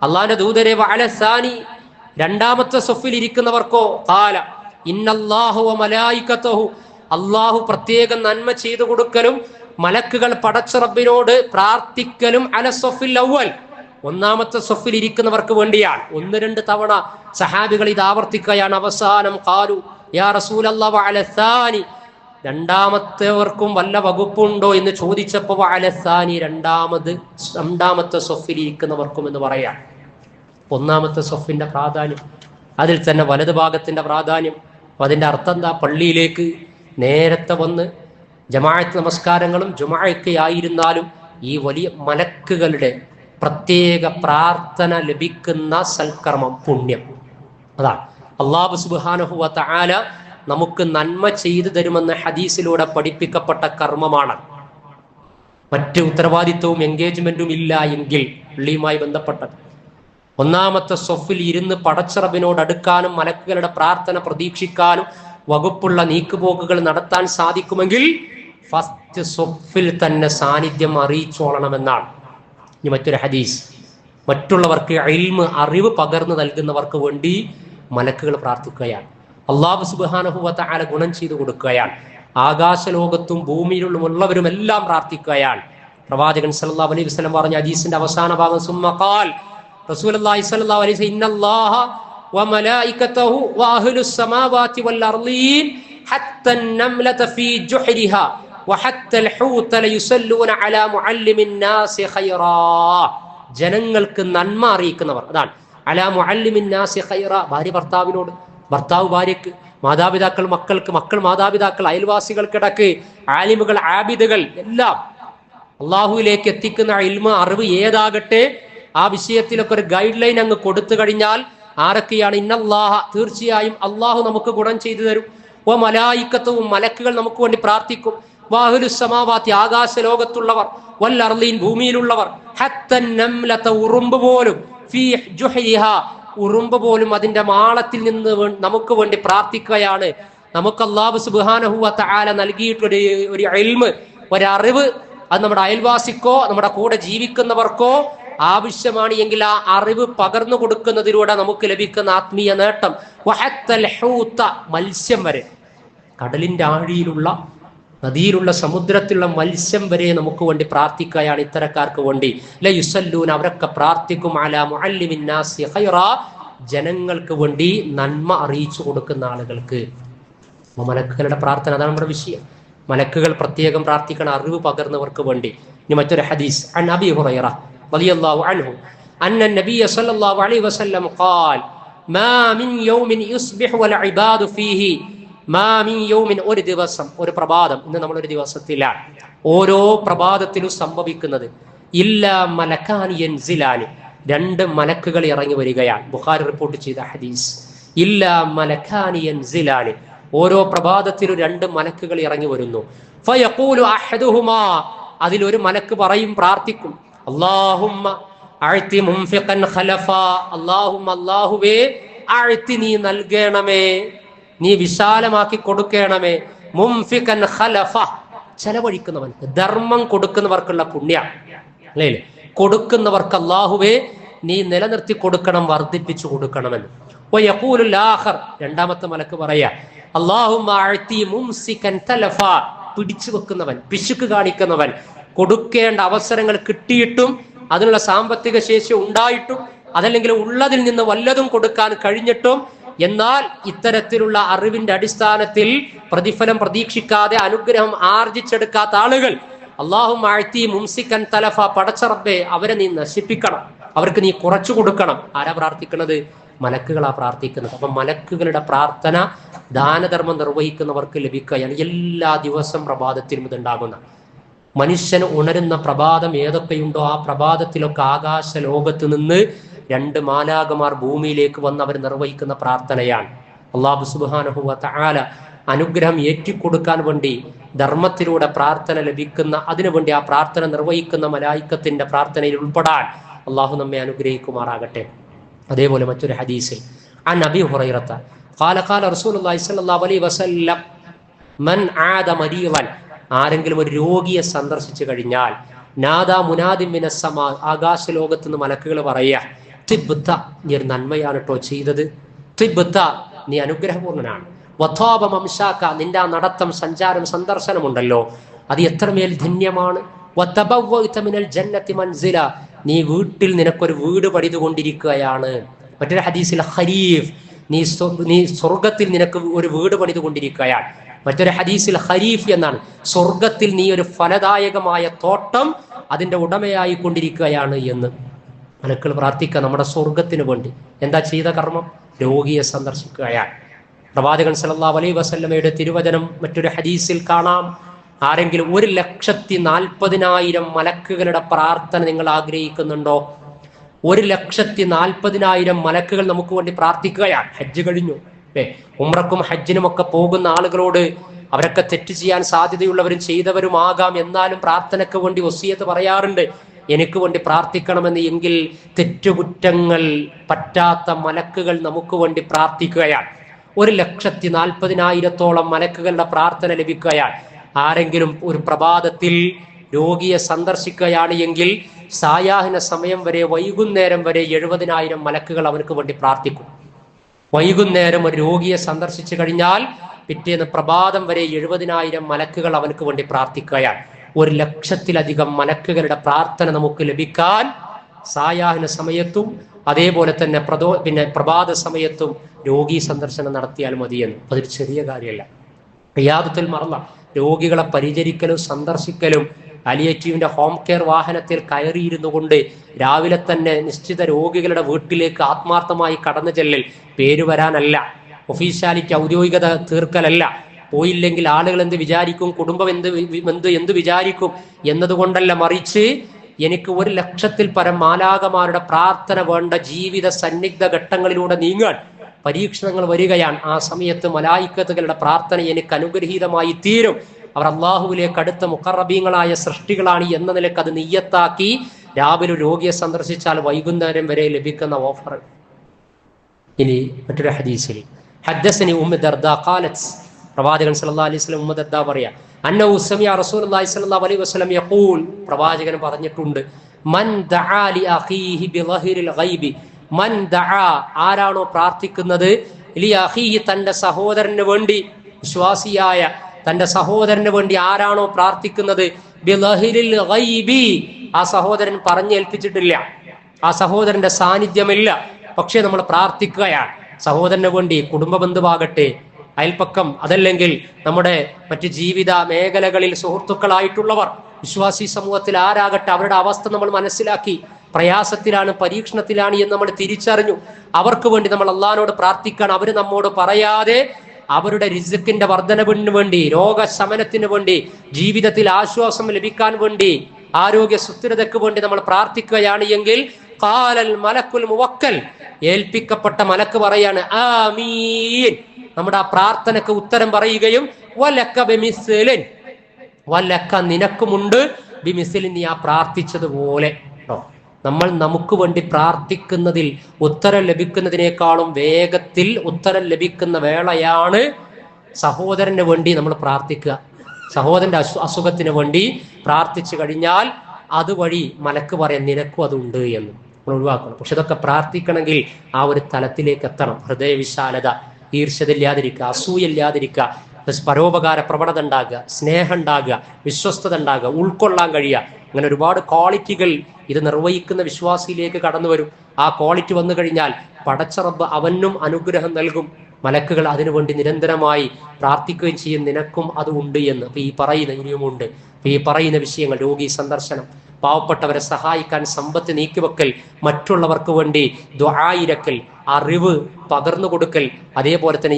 അള്ളാന്റെ ദൂതരെ, വഅല സാനി, രണ്ടാമത്തെ സ്വഫിൽ ഇരിക്കുന്നവർക്കോ? ഖാല ഇന്നല്ലാഹു വ മലായികതുഹു, അള്ളാഹു പ്രത്യേകം നന്മ ചെയ്തു കൊടുക്കലും മലക്കുകൾ പടച്ച റബ്ബിനോട് പ്രാർത്ഥിക്കലും അല സ്വഫിൽ അവ്വൽ, ഒന്നാമത്തെ സ്വഫിൽ ഇരിക്കുന്നവർക്ക് വേണ്ടിയാണ്. 1-2 തവണ സഹാബികൾ ഇത് ആവർത്തിക്കുകയാണ്. അവസാനം ഖാലു യാ റസൂലല്ലാഹ് വഅല സാനി, രണ്ടാമത്തേവർക്കും വല്ല വകുപ്പുണ്ടോ എന്ന് ചോദിച്ചപ്പോൾ വഅല സാനി, രണ്ടാമത്തെ സ്വഫിൽ ഇരിക്കുന്നവർക്കും എന്ന് പറയാം. ഒന്നാമത്തെ സ്വഫിന്റെ പ്രാധാന്യം, അതിൽ തന്നെ വലതു ഭാഗത്തിന്റെ പ്രാധാന്യം. അതിന്റെ അർത്ഥം എന്താ? പള്ളിയിലേക്ക് നേരത്തെ വന്ന് ജമാഅത്ത് നമസ്കാരങ്ങളും ജുമുഅയൊക്കെ ആയിരുന്നാലും ഈ വലിയ മലക്കുകളുടെ പ്രത്യേക പ്രാർത്ഥന ലഭിക്കുന്ന സൽക്കർമ്മം, പുണ്യം, അതാണ് അല്ലാഹു സുബ്ഹാനഹു വ തആല നമുക്ക് നന്മ ചെയ്തു തരുമെന്ന് ഹദീസിലൂടെ പഠിപ്പിക്കപ്പെട്ട കർമ്മമാണ്. മറ്റ് ഉത്തരവാദിത്വവും എൻഗേജ്മെന്റും ഇല്ല എങ്കിൽ പള്ളിയുമായി ബന്ധപ്പെട്ടത് ഒന്നാമത്തെ സ്വഫിൽ ഇരുന്ന് പടച്ച റബ്ബിനോട് അടുക്കാനും മലക്കുകളുടെ പ്രാർത്ഥന പ്രതീക്ഷിക്കാനും വകുപ്പുള്ള നീക്കുപോക്കുകൾ നടത്താൻ സാധിക്കുമെങ്കിൽ ഫസ്റ്റ് സ്വഫിൽ തന്നെ സാന്നിധ്യം അറിയിച്ചോളണമെന്നാണ്. ഇനി മറ്റൊരു ഹദീസ്, മറ്റുള്ളവർക്ക് ഇൽമ്, അറിവ് പകർന്നു നൽകുന്നവർക്ക് വേണ്ടി മലക്കുകൾ പ്രാർത്ഥിക്കുകയാണ്. അല്ലാഹു സുബ്ഹാനഹു വ തആല ഗുണം ചെയ്തു കൊടുക്കുകയാണ്. ആകാശലോകത്തും ഭൂമിയിലുള്ളവരും എല്ലാം പ്രാർത്ഥിക്കുകയാണ്. പ്രവാചകൻ സല്ലല്ലാഹു അലൈഹി വസല്ലം പറഞ്ഞ ഹദീസിന്റെ അവസാന ഭാഗം സുമ്മഖാൽ റസൂലുള്ളാഹി സ്വല്ലല്ലാഹു അലൈഹി വസല്ലം ഇന്നല്ലാഹ വമലായികതഹു വഅഹ്ലുസ് സമാവാതി വൽ അർളീൻ ഹത്ത അൻ-നംലത ഫീ ജുഹ്രിഹാ വഹത്ത അൽ-ഹൂത ലയുസല്ലൂന അലാ മുഅല്ലിമിൻ നാസി ഖൈറാ. ജനങ്ങൾക്ക് നന്മ അറിയിക്കുന്നവർ, അതാണ് അലാ മുഅല്ലിമിൻ നാസി ഖൈറാ. ഭാര്യ ഭർത്താവിനോട്, ഭർത്താവ് ഭാര്യക്ക്, മാതാപിതാക്കൾ മക്കൾക്ക്, മക്കൾ മാതാപിതാക്കൾ, അയൽവാസികൾക്കിടക്ക്, ആലിമുകൾ ആബിദുകൾ എല്ലാം അള്ളാഹുവിലേക്ക് എത്തിക്കുന്ന ഇൽമ, അറിവ് ഏതാകട്ടെ ആ വിഷയത്തിലൊക്കെ ഒരു ഗൈഡ് ലൈൻ അങ്ങ് കൊടുത്തു കഴിഞ്ഞാൽ ആരൊക്കെയാണ്? ഇന്നല്ലാഹ, തീർച്ചയായും അള്ളാഹു നമുക്ക് ഗുണം ചെയ്തു തരും. വ മലായികത്തും, മലക്കുകൾ നമുക്ക് വേണ്ടി പ്രാർത്ഥിക്കും. വഅഹ്ലുസ് സമാവാതി, ആകാശ ലോകത്തുള്ളവർ, വൽ അർളീൻ, ഭൂമിയിലുള്ളവർ, ഹത്തൻ നംലത, ഉറുമ്പ് പോലും, ഫീ ജുഹ്രിഹാ, ഉറുമ്പ് പോലും അതിന്റെ മാളത്തിൽ നിന്ന് നമുക്ക് വേണ്ടി പ്രാർത്ഥിക്കുകയാണ്. നമുക്ക് അല്ലാഹു സുബ്ഹാനഹു വ തആല നൽകിയിട്ടൊരു ഇൽമ്, ഒരറിവ്, അത് നമ്മുടെ അയൽവാസിക്കോ നമ്മുടെ കൂടെ ജീവിക്കുന്നവർക്കോ ആവശ്യമാണ് എങ്കിൽ ആ അറിവ് പകർന്നു കൊടുക്കുന്നതിലൂടെ നമുക്ക് ലഭിക്കുന്ന ആത്മീയ നേട്ടം. വഹത്തൽ ഹൂത, മത്സ്യം വരെ, കടലിന്റെ ആഴിയിലുള്ള, നദിയിലുള്ള, സമുദ്രത്തിലുള്ള മത്സ്യം വരെ നമുക്ക് വേണ്ടി പ്രാർത്ഥിക്കുകയാണ് ഇത്തരക്കാർക്ക് വേണ്ടി. ലയുസല്ലൂന, അവരൊക്കെ പ്രാർത്ഥിക്കും. അലാ മുഅല്ലിമിൻ നാസി ഖൈറാ, ജനങ്ങൾക്ക് വേണ്ടി നന്മ അറിയിച്ചു കൊടുക്കുന്ന ആളുകൾക്ക്. മലക്കുകളുടെ പ്രാർത്ഥന, അതാണ് നമ്മുടെ വിഷയം. മലക്കുകൾ പ്രത്യേകം പ്രാർത്ഥിക്കണം അറിവ് പകർന്നവർക്ക് വേണ്ടി. ഇനി മറ്റൊരു ഹദീസ്, അൻ അബീ ഹുറൈറ റളിയല്ലാഹു അൻഹു അന്ന നബിയ സല്ലല്ലാഹു അലൈഹി വസല്ലം ഖാൽ മാ മിൻ യൗമിൻ യുസ്ബിഹു വൽ ഇബാദു ഫീഹി, മാ മിൻ യൗമിൻ, ഒരു ദിവസം, ഒരു പ്രഭാതം, ഇന്ന് നമ്മൾ ഒരു ദിവസത്തിലാണ്, ഓരോ പ്രഭാതത്തിലും സംഭവിക്കുന്നത്, ഇല്ലാ മലക്കാനി യൻസിലാനി, രണ്ട് മലക്കുകൾ ഇറങ്ങി വരികയാണ്. ബുഖാരി റിപ്പോർട്ട് ചെയ്ത ഹദീസ്. ഇല്ലാ മലക്കാനി യൻസിലാനി, ഓരോ പ്രഭാതത്തിലും രണ്ട് മലക്കുകൾ ഇറങ്ങി വരുന്നു. ഫയഖൂലു അഹദുഹുമാ, അതിലൊരു മലക്ക് പറയും, പ്രാർത്ഥിക്കും, അല്ലാഹുമ്മ അഅതി മുൻഫിഖൻ ഖലഫാ, അല്ലാഹുമ്മ, അല്ലാഹുവേ, അഅതി, നീ നൽകണമേ, നീ വിശാലമാക്കി കൊടുക്കണമേ, മുൻഫിഖൻ ഖലഫ, ചെലവഴിക്കുന്നവൻ, ധർമ്മം കൊടുക്കുന്നവർക്കുള്ള പുണ്യം, അല്ലേ? കൊടുക്കുന്നവർക്ക് അല്ലാഹുവേ നീ നിലനിർത്തി കൊടുക്കണം, വർദ്ധിപ്പിച്ചു കൊടുക്കണമെന്ന്. വയഖൂലുൽ ആഖർ, രണ്ടാമത്തെ മലക്ക് പറയാ, അല്ലാഹുമ്മ അഅതി മുംസികൻ തലഫ, പിടിച്ചു വെക്കുന്നവൻ, പിശുക്ക് കാണിക്കുന്നവൻ, കൊടുക്കേണ്ട അവസരങ്ങൾ കിട്ടിയിട്ടും അതിനുള്ള സാമ്പത്തിക ശേഷി ഉണ്ടായിട്ടും അതല്ലെങ്കിൽ ഉള്ളതിൽ നിന്ന് വല്ലതും കൊടുക്കാൻ കഴിഞ്ഞിട്ടും എന്നാൽ ഇത്തരത്തിലുള്ള അറിവിന്റെ അടിസ്ഥാനത്തിൽ പ്രതിഫലം പ്രതീക്ഷിക്കാതെ അനുഗ്രഹം ആർജിച്ചെടുക്കാത്ത ആളുകൾ, അല്ലാഹുമ്മ അഅതി മുംസികൻ തലഫ, പടച്ച റബ്ബേ അവരെ നീ നശിപ്പിക്കണം, അവർക്ക് നീ കുറച്ചു കൊടുക്കണം. ആരാ പ്രാർത്ഥിക്കുന്നത്? മലക്കുകളാ പ്രാർത്ഥിക്കുന്നത്. അപ്പൊ മലക്കുകളുടെ പ്രാർത്ഥന ദാനധർമ്മം നിർവഹിക്കുന്നവർക്ക് ലഭിക്കുകയാണ്. എല്ലാ ദിവസം പ്രഭാതത്തിലും ഇതുണ്ടാകുന്ന, മനുഷ്യന് ഉണരുന്ന പ്രഭാതം ഏതൊക്കെയുണ്ടോ ആ പ്രഭാതത്തിലൊക്കെ ആകാശ ലോകത്ത് നിന്ന് രണ്ട് മാലാകമാർ ഭൂമിയിലേക്ക് വന്ന് അവർ നിർവഹിക്കുന്ന പ്രാർത്ഥനയാണ്. അല്ലാഹു സുബ്ഹാനഹു വ തആല അനുഗ്രഹം ഏറ്റിക്കൊടുക്കാൻ വേണ്ടി ധർമ്മത്തിലൂടെ പ്രാർത്ഥന ലഭിക്കുന്ന, അതിനുവേണ്ടി ആ പ്രാർത്ഥന നിർവഹിക്കുന്ന മലായിക്കത്തിന്റെ പ്രാർത്ഥനയിൽ ഉൾപ്പെടാൻ അള്ളാഹു നമ്മെ അനുഗ്രഹിക്കുമാറാകട്ടെ. അതേപോലെ മറ്റൊരു ഹദീസിൽ അൻ അബീ ഹുറൈറത ഖാല ഖാല റസൂലുള്ളാഹി സ്വല്ലല്ലാഹു അലൈഹി വസല്ലം മൻ ആദ മരീളൻ, ആരെങ്കിലും ഒരു രോഗിയെ സന്ദർശിച്ചു കഴിഞ്ഞാൽ, നാദാ മുനാദിൻ മിനസ് സമാ, ആകാശ ലോകത്ത് നിന്ന് മലക്കുകൾ പറയുക, തിബ്ത, നീ ഒരു നന്മയാണ് കേട്ടോ ചെയ്തത്, തിബ്ത, നീ അനുഗ്രഹപൂർണനാണ്, വഥാബ മംശാക, നിന്റെ ആ നടത്തം, സഞ്ചാരം, സന്ദർശനമുണ്ടല്ലോ അത് എത്രമേൽ ധന്യമാണ്, വതബവ്വഅത മിനൽ ജന്നതി മൻസില, നീ വീട്ടിൽ നിനക്കൊരു വീട് പണിതുകൊണ്ടിരിക്കുകയാണ്. മറ്റൊരു ഹദീസിൽ ഖരീഫ്, നീ സ്വർഗത്തിൽ നിനക്ക് ഒരു വീട് പണിതുകൊണ്ടിരിക്കുകയാണ്. മറ്റൊരു ഹദീസിൽ ഖരീഫ് എന്നാണ്, സ്വർഗത്തിൽ നീ ഒരു ഫലദായകമായ തോട്ടം അതിന്റെ ഉടമയായി കൊണ്ടിരിക്കുകയാണ് എന്ന് മലക്കൾ പ്രാർത്ഥിക്കുക നമ്മുടെ സ്വർഗത്തിന് വേണ്ടി. എന്താ ചെയ്ത കർമ്മം? രോഗിയെ സന്ദർശിക്കുകയാണ്. പ്രവാചകൻ സല്ലല്ലാഹു അലൈഹി വസല്ലമയുടെ തിരുവചനം മറ്റൊരു ഹദീസിൽ കാണാം, ആരെങ്കിലും 1,40,000 മലക്കുകളുടെ പ്രാർത്ഥന നിങ്ങൾ ആഗ്രഹിക്കുന്നുണ്ടോ? 1,40,000 മലക്കുകൾ നമുക്ക് വേണ്ടി പ്രാർത്ഥിക്കുകയാണ്. ഹജ്ജ് കഴിഞ്ഞു, ഉംറക്കും ഹജ്ജിനും ഒക്കെ പോകുന്ന ആളുകളോട്, അവരൊക്കെ തെറ്റ് ചെയ്യാൻ സാധ്യതയുള്ളവരും ചെയ്തവരുമാകാം, എന്നാലും പ്രാർത്ഥനയ്ക്ക് വേണ്ടി വസിയത്ത് പറയാറുണ്ട്, എനിക്ക് വേണ്ടി പ്രാർത്ഥിക്കണമെന്ന്. എങ്കിൽ തെറ്റുകുറ്റങ്ങൾ പറ്റാത്ത മലക്കുകൾ നമുക്ക് വേണ്ടി പ്രാർത്ഥിക്കുകയാണ്. 1,40,000 മലക്കുകളുടെ പ്രാർത്ഥന ലഭിക്കുകയാണ്. ആരെങ്കിലും ഒരു പ്രഭാതത്തിൽ രോഗിയെ സന്ദർശിക്കുകയാണ് എങ്കിൽ സായാഹ്ന സമയം വരെ, വൈകുന്നേരം വരെ 70,000 മലക്കുകൾ അവർക്ക് വേണ്ടി പ്രാർത്ഥിക്കും. വൈകുന്നേരം ഒരു രോഗിയെ സന്ദർശിച്ചു കഴിഞ്ഞാൽ പിറ്റേന്ന് പ്രഭാതം വരെ 70,000 മലക്കുകൾ അവനക്ക് വേണ്ടി പ്രാർത്ഥിക്കുകയാണ്. 1,00,000-ലധികം മലക്കുകളുടെ പ്രാർത്ഥന നമുക്ക് ലഭിക്കാൻ സായാഹ്ന സമയത്തും അതേപോലെ തന്നെ പ്രഭാത സമയത്തും രോഗി സന്ദർശനം നടത്തിയാൽ മതിയെന്ന്. അതൊരു ചെറിയ കാര്യമല്ല. റിയാദത്തുൽ മർള, രോഗികളെ പരിചരിക്കലും സന്ദർശിക്കലും, പാലിയേറ്റീവിന്റെ ഹോം കെയർ വാഹനത്തിൽ കയറിയിരുന്നു കൊണ്ട് രാവിലെ തന്നെ നിശ്ചിത രോഗികളുടെ വീട്ടിലേക്ക് ആത്മാർത്ഥമായി കടന്നു ചെല്ലൽ, പേര് വരാനല്ല, ഒഫീഷ്യാലിറ്റി ഔദ്യോഗികത തീർക്കലല്ല, പോയില്ലെങ്കിൽ ആളുകൾ എന്ത് വിചാരിക്കും, കുടുംബം എന്ത് വിചാരിക്കും എന്നതുകൊണ്ടല്ല, മറിച്ച് എനിക്ക് 1,00,000-ൽ പരം മാലാകമാരുടെ പ്രാർത്ഥന വേണ്ട ജീവിത സന്നിഗ്ധ ഘട്ടങ്ങളിലൂടെ നീങ്ങാൻ പരീക്ഷണങ്ങൾ വരികയാണ്. ആ സമയത്ത് മലായിക്കത്തുകളുടെ പ്രാർത്ഥന എനിക്ക് അനുഗ്രഹീതമായി തീരും. അവർ അള്ളാഹുവിലേക്ക് അടുത്ത മുഖറബീങ്ങളായ സൃഷ്ടികളാണ് എന്ന നിലക്ക് അത് നിയ്യത്താക്കി രാവിലെ രോഗിയെ സന്ദർശിച്ചാൽ വൈകുന്നേരം വരെ ലഭിക്കുന്ന ഓഫർ. ഇനി മറ്റൊരു ഹദീസിൽ ഹദ്ദസനി ഉമ്മു ദർദ ഖാലത്ത്, പ്രവാചകൻ സല്ലല്ലാഹു അലൈഹി വസല്ലം ഉമ്മു ദർദ പറയാ, അന്നഹു സമിഅ റസൂലുള്ളാഹി സ്വല്ലല്ലാഹു അലൈഹി വസല്ലം യഖൂൽ, പ്രവാചകൻ പറഞ്ഞിട്ടുണ്ട്, മൻ ദഅ ലി അഖീഹി ബിളഹിരിൽ ഗൈബി, മൻ ദഅ, ആരാണോ പ്രാർത്ഥിക്കുന്നത്, ലി അഖീഹി, തന്റെ സഹോദരന് വേണ്ടി, വിശ്വാസിയായ തന്റെ സഹോദരന് വേണ്ടി ആരാണോ പ്രാർത്ഥിക്കുന്നത്, ബിളഹിരിൽ ഗൈബി, ആ സഹോദരൻ പറഞ്ഞേൽപ്പിച്ചിട്ടില്ല, ആ സഹോദരന്റെ സാന്നിധ്യമില്ല, പക്ഷെ നമ്മൾ പ്രാർത്ഥിക്കുകയാണ് സഹോദരന് വേണ്ടി, കുടുംബ ബന്ധുവാകട്ടെ, അയൽപ്പക്കം, അതല്ലെങ്കിൽ നമ്മുടെ മറ്റ് ജീവിത മേഖലകളിൽ സുഹൃത്തുക്കളായിട്ടുള്ളവർ, വിശ്വാസി സമൂഹത്തിൽ ആരാകട്ടെ, അവരുടെ അവസ്ഥ നമ്മൾ മനസ്സിലാക്കി, പ്രയാസത്തിലാണ്, പരീക്ഷണത്തിലാണ് എന്ന് നമ്മൾ തിരിച്ചറിഞ്ഞു, അവർക്ക് വേണ്ടി നമ്മൾ അള്ളാഹിനോട് പ്രാർത്ഥിക്കാൻ, അവർ നമ്മോട് പറയാതെ അവരുടെ റിസ്ക്കിന്റെ വർധനവിന് വേണ്ടി, രോഗശമനത്തിന് വേണ്ടി, ജീവിതത്തിൽ ആശ്വാസം ലഭിക്കാൻ വേണ്ടി, ആരോഗ്യ സുസ്ഥിരതയ്ക്ക് വേണ്ടി നമ്മൾ പ്രാർത്ഥിക്കുകയാണ് എങ്കിൽ ഖാലൽ മലക്കുൽ മുവക്കൽ, ഏൽപ്പിക്കപ്പെട്ട മലക്ക് പറയാണ് ആമീൻ, നമ്മുടെ ആ പ്രാർത്ഥനക്ക് ഉത്തരം പറയുകയും വലക്ക ബിമിസ്ലിൻ, വലക്ക നിനക്കുമുണ്ട്, ബിമിസ്ലിൻ, നീ ആ പ്രാർത്ഥിച്ചതുപോലെ. നമ്മൾ നമുക്ക് വേണ്ടി പ്രാർത്ഥിക്കുന്നതിൽ ഉത്തരം ലഭിക്കുന്നതിനേക്കാളും വേഗത്തിൽ ഉത്തരം ലഭിക്കുന്ന വേളയാണ് സഹോദരന് വേണ്ടി നമ്മൾ പ്രാർത്ഥിക്കുക. സഹോദരന്റെ അസുഖത്തിന് വേണ്ടി പ്രാർത്ഥിച്ചു കഴിഞ്ഞാൽ അതുവഴി മലക്ക് പറയാൻ നിനക്കും അതുണ്ട് എന്ന് നമ്മൾ ഒഴിവാക്കണം. പക്ഷെ ഇതൊക്കെ പ്രാർത്ഥിക്കണമെങ്കിൽ ആ ഒരു തലത്തിലേക്ക് എത്തണം. ഹൃദയവിശാലത, ഈർഷ്യതയില്ലാതിരിക്കുക, അസൂയല്ലാതിരിക്കുക, പരോപകാര പ്രവണത ഉണ്ടാകുക, സ്നേഹം ഉണ്ടാകുക, വിശ്വസ്തത ഉണ്ടാകുക, ഉൾക്കൊള്ളാൻ കഴിയുക, അങ്ങനെ ഒരുപാട് ക്വാളിറ്റികൾ ഇത് നിർവഹിക്കുന്ന വിശ്വാസിയിലേക്ക് കടന്നു വരും. ആ ക്വാളിറ്റി വന്നു കഴിഞ്ഞാൽ പടച്ച റബ്ബ് അവനും അനുഗ്രഹം നൽകും. മലക്കുകൾ അതിനുവേണ്ടി നിരന്തരമായി പ്രാർത്ഥിക്കുകയും ചെയ്യും, നിനക്കും അത് ഉണ്ട് എന്ന്. അപ്പൊ ഈ പറയുന്ന ഇനിയുമുണ്ട്. അപ്പൊ ഈ പറയുന്ന വിഷയങ്ങൾ, രോഗി സന്ദർശനം, പാവപ്പെട്ടവരെ സഹായിക്കാൻ സമ്പത്ത് നീക്കിവെക്കൽ, മറ്റുള്ളവർക്ക് വേണ്ടി ദുആയിരക്കൽ, അറിവ് പകർന്നു കൊടുക്കൽ, അതേപോലെ തന്നെ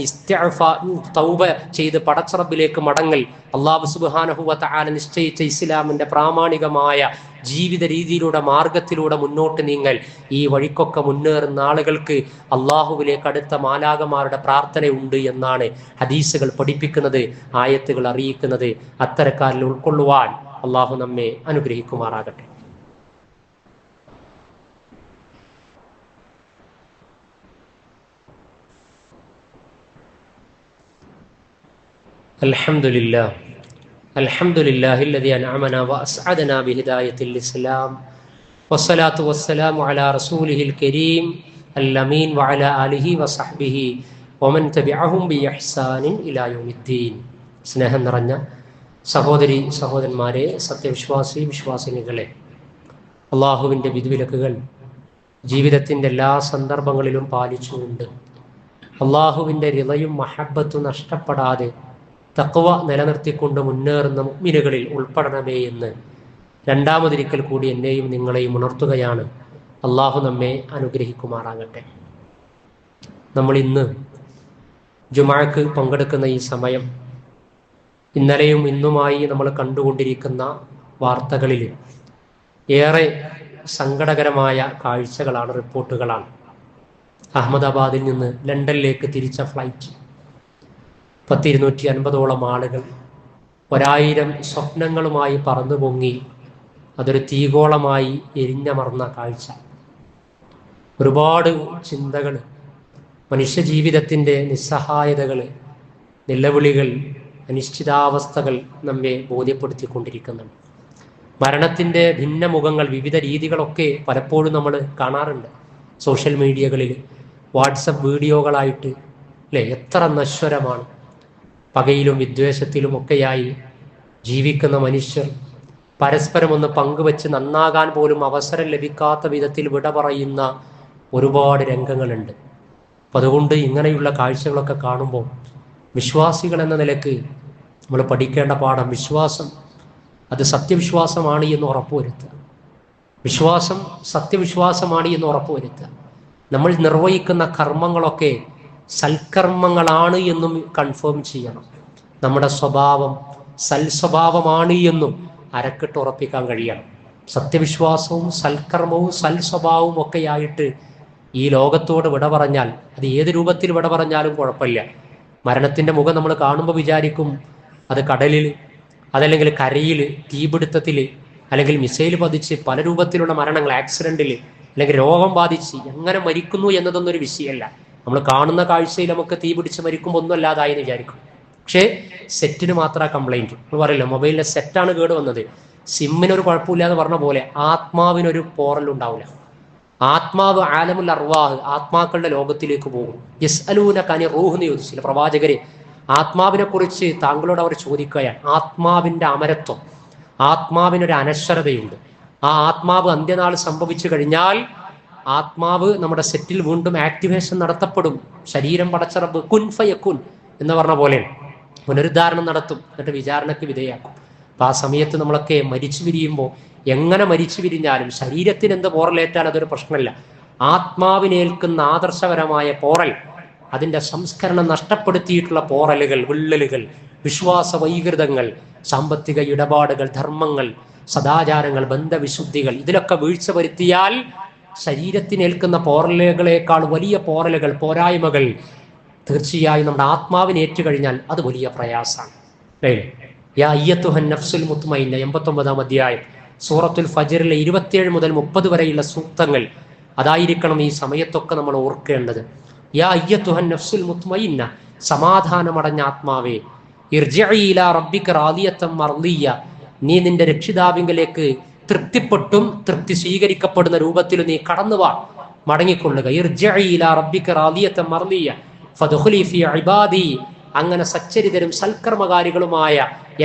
തൗബ ചെയ്ത് പടച്ച റബ്ബിലേക്ക് മടങ്ങൽ, അല്ലാഹു സുബ്ഹാനഹു വ തആല നിശ്ചയിച്ച ഇസ്ലാമിന്റെ പ്രാമാണികമായ ജീവിത രീതിയിലൂടെ, മാർഗത്തിലൂടെ മുന്നോട്ട് നീങ്ങൽ, ഈ വഴിക്കൊക്കെ മുന്നേറുന്ന ആളുകൾക്ക് അള്ളാഹുവിലേക്ക് അടുത്ത മാലാകമാരുടെ പ്രാർത്ഥനയുണ്ട് എന്നാണ് ഹദീസുകൾ പഠിപ്പിക്കുന്നത്, ആയത്തുകൾ അറിയിക്കുന്നത്. അത്തരക്കാരിൽ ഉൾക്കൊള്ളുവാൻ അള്ളാഹു നമ്മെ അനുഗ്രഹിക്കുമാറാകട്ടെ. അൽഹംദുലില്ലാഹ്, അൽഹംദുലില്ലാഹില്ലദീ അൻഅമനാ വഅസ്അദനാ ബിഹിദായത്തിൽ ഇസ്ലാം, വസ്സലാത്തു വസ്സലാമു അലാ റസൂലിഹിൽ കരീം അൽ-അമീൻ വഅലാ ആലിഹി വസഹ്ബിഹി വമൻ തബിഅഹും ബിഇഹ്സാനിൻ ഇലാ യൗമിദ്ദീൻ. സ്നേഹം നിറഞ്ഞ സഹോദരി സഹോദരന്മാരെ, വിശ്വാസിനികളെ, അള്ളാഹുവിൻ്റെ വിധിവിലക്കുകൾ ജീവിതത്തിൻ്റെ എല്ലാ സന്ദർഭങ്ങളിലും പാലിച്ചുകൊണ്ട് അള്ളാഹുവിൻ്റെ റിളയും മഹബ്ബത്തും നഷ്ടപ്പെടാതെ തഖ്വ നിലനിർത്തിക്കൊണ്ട് മുന്നേറുന്ന മുഅ്മിനുകളിൽ ഉൾപ്പെടണമേ എന്ന് രണ്ടാമതൊരിക്കൽ കൂടി എന്നെയും നിങ്ങളെയും ഉണർത്തുകയാണ്. അള്ളാഹു നമ്മെ അനുഗ്രഹിക്കുമാറാകട്ടെ. നമ്മൾ ഇന്ന് ജുമുഅക്ക് പങ്കെടുക്കുന്ന ഈ സമയം, ഇന്നലെയും ഇന്നുമായി നമ്മൾ കണ്ടുകൊണ്ടിരിക്കുന്ന വാർത്തകളിൽ ഏറെ സങ്കടകരമായ കാഴ്ചകളാണ്, റിപ്പോർട്ടുകളാണ്. അഹമ്മദാബാദിൽ നിന്ന് ലണ്ടനിലേക്ക് തിരിച്ച ഫ്ലൈറ്റ്, 250 ആളുകൾ 1000 സ്വപ്നങ്ങളുമായി പറന്നു പൊങ്ങി, അതൊരു തീഗോളമായി എരിഞ്ഞമർന്ന കാഴ്ച. ഒരുപാട് ചിന്തകൾ, മനുഷ്യജീവിതത്തിൻ്റെ നിസ്സഹായതകൾ, നിലവിളികൾ, അനിശ്ചിതാവസ്ഥകൾ നമ്മെ ബോധ്യപ്പെടുത്തിക്കൊണ്ടിരിക്കുന്നുണ്ട്. മരണത്തിൻ്റെ ഭിന്ന മുഖങ്ങൾ, വിവിധ രീതികളൊക്കെ പലപ്പോഴും നമ്മൾ കാണാറുണ്ട് സോഷ്യൽ മീഡിയകളിൽ, വാട്സപ്പ് വീഡിയോകളായിട്ട്, അല്ലേ? എത്ര നശ്വരമാണ്. പകയിലും വിദ്വേഷത്തിലും ഒക്കെയായി ജീവിക്കുന്ന മനുഷ്യർ പരസ്പരം ഒന്ന് പങ്കുവെച്ച് നന്നാകാൻ പോലും അവസരം ലഭിക്കാത്ത വിധത്തിൽ വിട പറയുന്ന ഒരുപാട് രംഗങ്ങളുണ്ട്. അപ്പം അതുകൊണ്ട് ഇങ്ങനെയുള്ള കാഴ്ചകളൊക്കെ കാണുമ്പോൾ വിശ്വാസികൾ എന്ന നിലക്ക് നമ്മൾ പഠിക്കേണ്ട പാഠം, വിശ്വാസം അത് സത്യവിശ്വാസമാണ് എന്ന് ഉറപ്പുവരുത്തുക. വിശ്വാസം സത്യവിശ്വാസമാണ് എന്ന് ഉറപ്പുവരുത്തുക. നമ്മൾ നിർവഹിക്കുന്ന കർമ്മങ്ങളൊക്കെ സൽക്കർമ്മങ്ങളാണ് എന്നും കൺഫേം ചെയ്യണം. നമ്മുടെ സ്വഭാവം സൽസ്വഭാവമാണ് എന്നും അരക്കിട്ട് ഉറപ്പിക്കാൻ കഴിയണം. സത്യവിശ്വാസവും സൽക്കർമ്മവും സൽസ്വഭാവവും ഒക്കെയായിട്ട് ഈ ലോകത്തോട് വിട പറഞ്ഞാൽ, അത് ഏത് രൂപത്തിൽ വിട പറഞ്ഞാലും കുഴപ്പമില്ല. മരണത്തിൻ്റെ മുഖം നമ്മൾ കാണുമ്പോൾ വിചാരിക്കും അത് കടലിൽ, അതല്ലെങ്കിൽ കരയിൽ, തീപിടുത്തത്തിൽ, അല്ലെങ്കിൽ മിസൈൽ പതിച്ച് പല രൂപത്തിലുള്ള മരണങ്ങൾ, ആക്സിഡൻറ്റിൽ, അല്ലെങ്കിൽ രോഗം ബാധിച്ച് എങ്ങനെ മരിക്കുന്നു എന്നതൊന്നും ഒരു വിഷയമല്ല. നമ്മൾ കാണുന്ന കാഴ്ചയിൽ നമുക്ക് തീ പിടിച്ച് മരിക്കുമ്പോൾ ഒന്നും അല്ലാതായി എന്ന് വിചാരിക്കും. പക്ഷേ സെറ്റിന് മാത്രം കംപ്ലൈൻറ്റ്. നമ്മൾ പറയില്ല മൊബൈലിലെ സെറ്റാണ് കേട് വന്നത്, സിമ്മിനൊരു കുഴപ്പമില്ല എന്ന് പറഞ്ഞ പോലെ ആത്മാവിനൊരു പോറലുണ്ടാവില്ല. ആത്മാവ് ആലമുൽ അർവാഹ്, ആത്മാക്കളുടെ ലോകത്തിലേക്ക് പോകും. യസ്അലൂന കനി റൂഹ് എന്ന് ചോദിച്ചു ചില പ്രവാചകരെ. ആത്മാവിനെ കുറിച്ച് താങ്കളോട് അവർ ചോദിക്കുകയാണ്. ആത്മാവിൻ്റെ അമരത്വം, ആത്മാവിനൊരു അനശ്വരതയുണ്ട്. ആ ആത്മാവ് അന്ത്യനാൾ സംഭവിച്ചു കഴിഞ്ഞാൽ ആത്മാവ് നമ്മുടെ സെറ്റിൽ വീണ്ടും ആക്ടിവേഷൻ നടത്തപ്പെടും. ശരീരം പടച്ച റബ്ബ് കുൻ ഫയക്കുൻ എന്ന് പറഞ്ഞ പോലെ പുനരുദ്ധാരണം നടത്തും, എന്നിട്ട് വിചാരണയ്ക്ക് വിധേയാക്കും. അപ്പം ആ സമയത്ത് നമ്മളൊക്കെ മരിച്ചു പിരിയുമ്പോൾ എങ്ങനെ മരിച്ചു പിരിഞ്ഞാലും ശരീരത്തിന് എന്ത് പോറലേറ്റാൽ അതൊരു പ്രശ്നമല്ല. ആത്മാവിനേൽക്കുന്ന ആദർശപരമായ പോറൽ, അതിൻ്റെ സംസ്കരണം നഷ്ടപ്പെടുത്തിയിട്ടുള്ള പോറലുകൾ, വിള്ളലുകൾ, വിശ്വാസ വൈകൃതങ്ങൾ, സാമ്പത്തിക ഇടപാടുകൾ, ധർമ്മങ്ങൾ, സദാചാരങ്ങൾ, ബന്ധവിശുദ്ധികൾ, ഇതിലൊക്കെ വീഴ്ച വരുത്തിയാൽ ശരീരത്തിനേൽക്കുന്ന പോറലുകളേക്കാൾ വലിയ പോറലുകൾ, പോരായ്മകൾ തീർച്ചയായും നമ്മുടെ ആത്മാവിനെ ഏറ്റുകഴിഞ്ഞാൽ അത് വലിയ പ്രയാസമാണ്. അല്ലേ? യാ അയ്യത്തുഹൻ നഫ്സുൽ മുത്മയിന്ന 89-ാം അധ്യായം സൂറത്തുൽ ഫജ്റിലെ 27 മുതൽ 30 വരെയുള്ള സൂക്തങ്ങൾ അതായിരിക്കണം ഈ സമയത്തൊക്കെ നമ്മൾ ഓർക്കേണ്ടത്. യാ അയ്യത്തുഹൻ നഫ്സുൽ മുത്മയിന്ന, സമാധാനമടഞ്ഞ ആത്മാവേ, ഇർജിഇ ഇലാ റബ്ബിക റാദിയത്തൻ മർദിയ, നീ നിന്റെ രക്ഷിതാവിങ്കലേക്ക് തൃപ്തിപ്പെട്ടും തൃപ്തി സ്വീകരിക്കപ്പെടുന്ന രൂപത്തിൽ നീ കടന്നു വാ, മടങ്ങിക്കൊള്ളുക. ഇർജിഇ ഇലാ റബ്ബിക റാദിയത്തൻ മർദിയ ഫദ്ഖുലി ഫീ ഇബാദി, അങ്ങനെ സച്ചരിതരും സൽക്കർമ്മകാരികളുമായ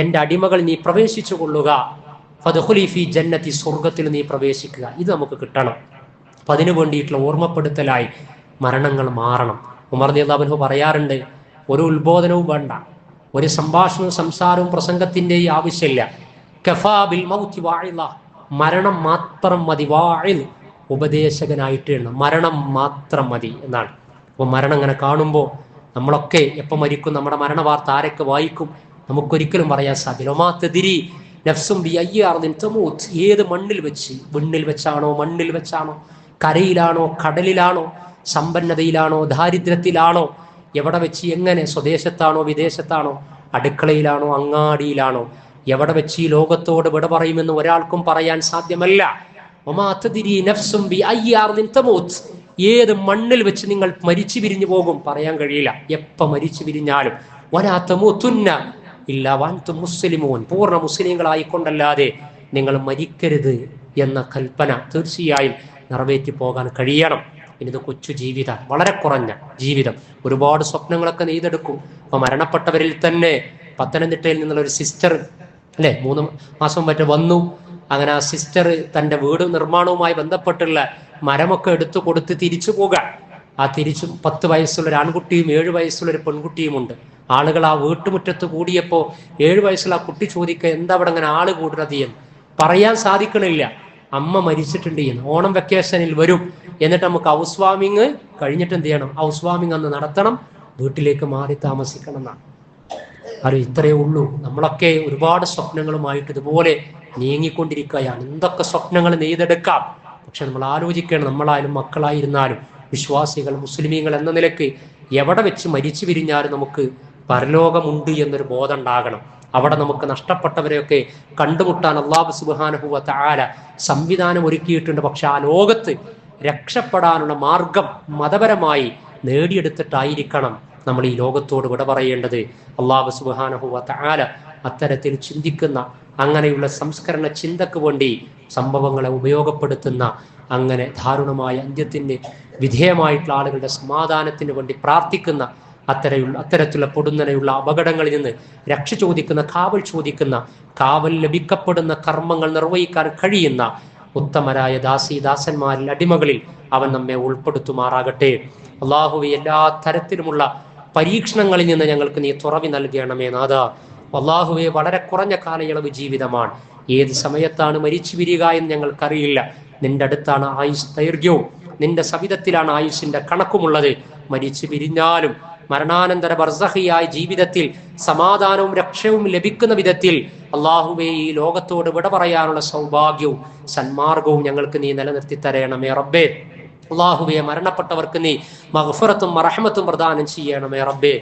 എൻ്റെ അടിമകൾ നീ പ്രവേശിച്ചു കൊള്ളുക. ഫദ്ഖുലി ഫീ ജന്നതി, സ്വർഗത്തിൽ നീ പ്രവേശിക്കുക. ഇത് നമുക്ക് കിട്ടണം. അപ്പം അതിനു വേണ്ടിയിട്ടുള്ള ഓർമ്മപ്പെടുത്തലായി മരണങ്ങൾ മാറണം. ഉമർ റളിയല്ലാഹു അൻഹു പറയാറുണ്ട്, ഒരു ഉത്ബോധനവും വേണ്ട, ഒരു സംഭാഷണവും സംസാരവും പ്രസംഗത്തിൻ്റെയും ആവശ്യമില്ല. കഫാ ബിൽ മൗതി വാഇള, മരണം മാത്രം മതി. വാഇൽ, ഉപദേശകനായിട്ട് എണ്ണം, മരണം മാത്രം മതി എന്നാണ്. അപ്പോൾ മരണം ഇങ്ങനെ കാണുമ്പോൾ നമ്മളൊക്കെ എപ്പോൾ മരിക്കും, നമ്മുടെ മരണ വാർത്ത ആരൊക്കെ വായിക്കും, നമുക്കൊരിക്കലും പറയാൻ സാധ്യത. ഒമാ തദ്രി നഫ്സും ബി അയ്യി അർദിൻ തമൂത്ത്, ഏത് മണ്ണിൽ വെച്ച്, വിണ്ണിൽ വെച്ചാണോ, മണ്ണിൽ വെച്ചാണോ, കരയിലാണോ, കടലിലാണോ, സമ്പന്നതയിലാണോ, ദാരിദ്ര്യത്തിലാണോ, എവിടെ വെച്ച്, എങ്ങനെ, സ്വദേശത്താണോ, വിദേശത്താണോ, അടുക്കളയിലാണോ, അങ്ങാടിയിലാണോ, എവിടെ വെച്ച് ഈ ലോകത്തോട് വിട പറയുമെന്ന് ഒരാൾക്കും പറയാൻ സാധ്യമല്ല. ഒമാ തദ്രി നഫ്സും ബി അയ്യി അർദിൻ തമൂത്ത്, ഏത് മണ്ണിൽ വെച്ച് നിങ്ങൾ മരിച്ചു പിരിഞ്ഞു പോകും പറയാൻ കഴിയില്ല. എപ്പോൾ മരിച്ചു പിരിഞ്ഞാലും വലാ തമൂതുന്ന ഇല്ലാ വഅൻതും മുസ്ലിമൂൻ, പൂർണ്ണ മുസ്ലിങ്ങളായിക്കൊണ്ടല്ലാതെ നിങ്ങൾ മരിക്കരുത് എന്ന കൽപ്പന തീർച്ചയായും നിറവേറ്റി പോകാൻ കഴിയണം. ഇനിത് കൊച്ചു ജീവിതം, വളരെ കുറഞ്ഞ ജീവിതം, ഒരുപാട് സ്വപ്നങ്ങളൊക്കെ നെയ്തെടുക്കും. അപ്പൊ മരണപ്പെട്ടവരിൽ തന്നെ പത്തനംതിട്ടയിൽ നിന്നുള്ള ഒരു സിസ്റ്റർ അല്ലെ 3 മാസം മറ്റേ വന്നു. അങ്ങനെ ആ സിസ്റ്റർ തൻ്റെ വീട് നിർമ്മാണവുമായി ബന്ധപ്പെട്ടുള്ള മരമൊക്കെ എടുത്തു കൊടുത്ത് തിരിച്ചു പോകാൻ. ആ തിരിച്ചു 10 വയസ്സുള്ള ഒരു ആൺകുട്ടിയും 7 വയസ്സുള്ള ഒരു പെൺകുട്ടിയുമുണ്ട്. ആളുകൾ ആ വീട്ടുമുറ്റത്ത് കൂടിയപ്പോൾ 7 വയസ്സുള്ള ആ കുട്ടി ചോദിക്കുക, എന്താ അവിടെ അങ്ങനെ ആള് കൂടുന്നത് എന്ന്. പറയാൻ സാധിക്കണില്ല, അമ്മ മരിച്ചിട്ടുണ്ട് എന്ന്. ഓണം വെക്കേഷനിൽ വരും, എന്നിട്ട് നമുക്ക് ഹൗസ് വാമിങ് കഴിഞ്ഞിട്ട് എന്ത് ചെയ്യണം, ഹൗസ് വാമിങ് അന്ന് നടത്തണം, വീട്ടിലേക്ക് മാറി താമസിക്കണം എന്നാണ്. അത് ഇത്രയേ ഉള്ളൂ. നമ്മളൊക്കെ ഒരുപാട് സ്വപ്നങ്ങളുമായിട്ട് ഇതുപോലെ നീങ്ങിക്കൊണ്ടിരിക്കുകയാണ്. എന്തൊക്കെ സ്വപ്നങ്ങൾ നെയ്തെടുക്കാം. പക്ഷെ നമ്മൾ ആലോചിക്കണം, നമ്മളായാലും മക്കളായിരുന്നാലും വിശ്വാസികൾ, മുസ്ലിമീങ്ങൾ എന്ന നിലയ്ക്ക് എവിടെ വെച്ച് മരിച്ചു പിരിഞ്ഞാലും നമുക്ക് പരലോകമുണ്ട് എന്നൊരു ബോധം ഉണ്ടാകണം. അവിടെ നമുക്ക് നഷ്ടപ്പെട്ടവരെയൊക്കെ കണ്ടുമുട്ടാൻ അല്ലാഹു സുബ്ഹാനഹു വ തആല സംവിധാനം ഒരുക്കിയിട്ടുണ്ട്. പക്ഷെ ആ ലോകത്ത് രക്ഷപ്പെടാനുള്ള മാർഗം മതപരമായി നേടിയെടുത്തിട്ടായിരിക്കണം നമ്മൾ ഈ ലോകത്തോട് വിട പറയേണ്ടത്. അല്ലാഹു സുബ്ഹാനഹു വ തആല അത്തരത്തിൽ ചിന്തിക്കുന്ന, അങ്ങനെയുള്ള സംസ്കരണ ചിന്തക്ക് വേണ്ടി സംഭവങ്ങളെ ഉപയോഗപ്പെടുത്തുന്ന, അങ്ങനെ ദാരുണമായ അന്ത്യത്തിന് വിധേയമായിട്ടുള്ള ആളുകളുടെ സമാധാനത്തിന് വേണ്ടി പ്രാർത്ഥിക്കുന്ന അത്തരത്തിലുള്ള പൊടുന്നനെയുള്ള അപകടങ്ങളിൽ നിന്ന് രക്ഷ ചോദിക്കുന്ന, കാവൽ ചോദിക്കുന്ന, കാവൽ ലഭിക്കപ്പെടുന്ന കർമ്മങ്ങൾ നിർവഹിക്കാൻ കഴിയുന്ന ഉത്തമരായ ദാസന്മാരിൽ, അടിമകളിൽ അവൻ നമ്മെ ഉൾപ്പെടുത്തുമാറാകട്ടെ. അള്ളാഹുവെ, എല്ലാ തരത്തിലുമുള്ള പരീക്ഷണങ്ങളിൽ നിന്ന് ഞങ്ങൾക്ക് നീ തുറവി നൽകണമേ നാഥ. അള്ളാഹുവെ, വളരെ കുറഞ്ഞ കാലയളവ് ജീവിതമാണ്. ഏത് സമയത്താണ് മരിച്ചു പിരിയുക എന്ന് ഞങ്ങൾക്കറിയില്ല. നിന്റെ അടുത്താണ് ആയുസ് ദൈർഘ്യവും, നിന്റെ സവിധത്തിലാണ് ആയുസിന്റെ കണക്കുമുള്ളത്. മരിച്ചു പിരിഞ്ഞാലും മരണാനന്തര ബർസഹിയായ ജീവിതത്തിൽ സമാധാനവും രക്ഷയും ലഭിക്കുന്ന വിധത്തിൽ അള്ളാഹുവെ, ഈ ലോകത്തോട് വിട പറയാനുള്ള സൗഭാഗ്യവും സന്മാർഗവും ഞങ്ങൾക്ക് നീ നിലനിർത്തി തരണമേ റബ്ബേ. അള്ളാഹുവെ, മരണപ്പെട്ടവർക്ക് നീ മഗ്ഫിറത്തും റഹ്മത്തും പ്രദാനം ചെയ്യണമേ റബ്ബേ.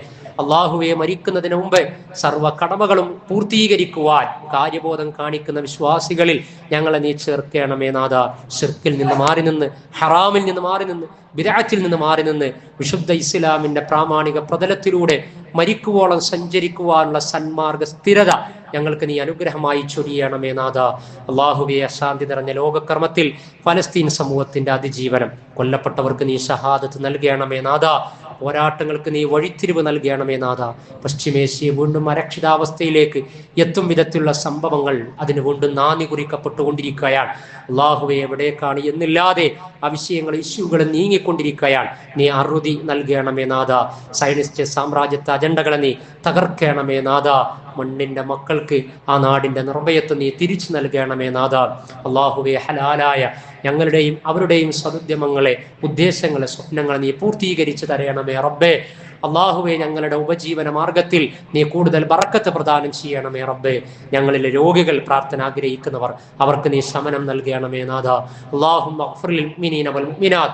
അള്ളാഹുവെ, മരിക്കുന്നതിന് മുമ്പ് സർവ്വ കടമകളും പൂർത്തീകരിക്കുവാൻ കാര്യബോധം കാണിക്കുന്ന വിശ്വാസികളിൽ ഞങ്ങളെ നീ ചേർക്കണമേ നാഥ. ശിർക്കിൽ നിന്ന് മാറി നിന്ന്, ഹറാമിൽ നിന്ന് മാറി നിന്ന്, ബിദ്അത്തിൽ നിന്ന് മാറി നിന്ന് വിശുദ്ധ ഇസ്ലാമിന്റെ പ്രാമാണിക പ്രതലത്തിലൂടെ മരിക്കുവോളം സഞ്ചരിക്കുവാനുള്ള സന്മാർഗ സ്ഥിരത ഞങ്ങൾക്ക് നീ അനുഗ്രഹമായി ചൊരിയണമേ നാഥ. അള്ളാഹുവെ, അശാന്തി നിറഞ്ഞ ലോകക്രമത്തിൽ ഫലസ്തീൻ സമൂഹത്തിന്റെ അതിജീവനം, കൊല്ലപ്പെട്ടവർക്ക് നീ ഷഹാദത്ത് നൽകണമേ നാഥ. പോരാട്ടങ്ങൾക്ക് നീ വഴിത്തിരിവ് നൽകണമേ നാഥ. പശ്ചിമേഷ്യയെ വീണ്ടും അരക്ഷിതാവസ്ഥയിലേക്ക് എത്തും വിധത്തിലുള്ള സംഭവങ്ങൾ അതിന് വീണ്ടും നാന്ദി കുറിക്കപ്പെട്ടുകൊണ്ടിരിക്കുകയാണ്. അള്ളാഹുവെ, എവിടേക്കാണ് എന്നില്ലാതെ ആ ഇഷ്യൂകൾ നീങ്ങിക്കൊണ്ടിരിക്കുകയാണ്. നീ അറുതി നൽകണമേ നാഥ. സയനിസ്റ്റ് സാമ്രാജ്യത്തെ അജണ്ടകളെ നീ തകർക്കണമേ നാഥ. മണ്ണിന്റെ മക്കൾക്ക് ആ നാടിന്റെ നിർഭയത്വം നീ തിരിച്ചു നൽകണമേ നാഥ. അള്ളാഹുവെ, ഹലാലായ ഞങ്ങളുടെയും അവരുടെയും സദുദ്യമങ്ങളെ, ഉദ്ദേശങ്ങളെ, സ്വപ്നങ്ങളെ നീ പൂർത്തീകരിച്ചു തരണമേ റബ്ബേ. അള്ളാഹുവെ, ഞങ്ങളുടെ ഉപജീവന മാർഗത്തിൽ നീ കൂടുതൽ ബറക്കത്ത് പ്രദാനം ചെയ്യണമേ റബ്ബേ. ഞങ്ങളിലെ രോഗികൾ, പ്രാർത്ഥന ആഗ്രഹിക്കുന്നവർ, അവർക്ക് നീ ശമനം നൽകണമേ നാഥ. അല്ലാഹുമ്മ ഗ്ഫിർ ലിൽ മുഅ്മിനീന വൽ മുഅ്മിനാത്ത്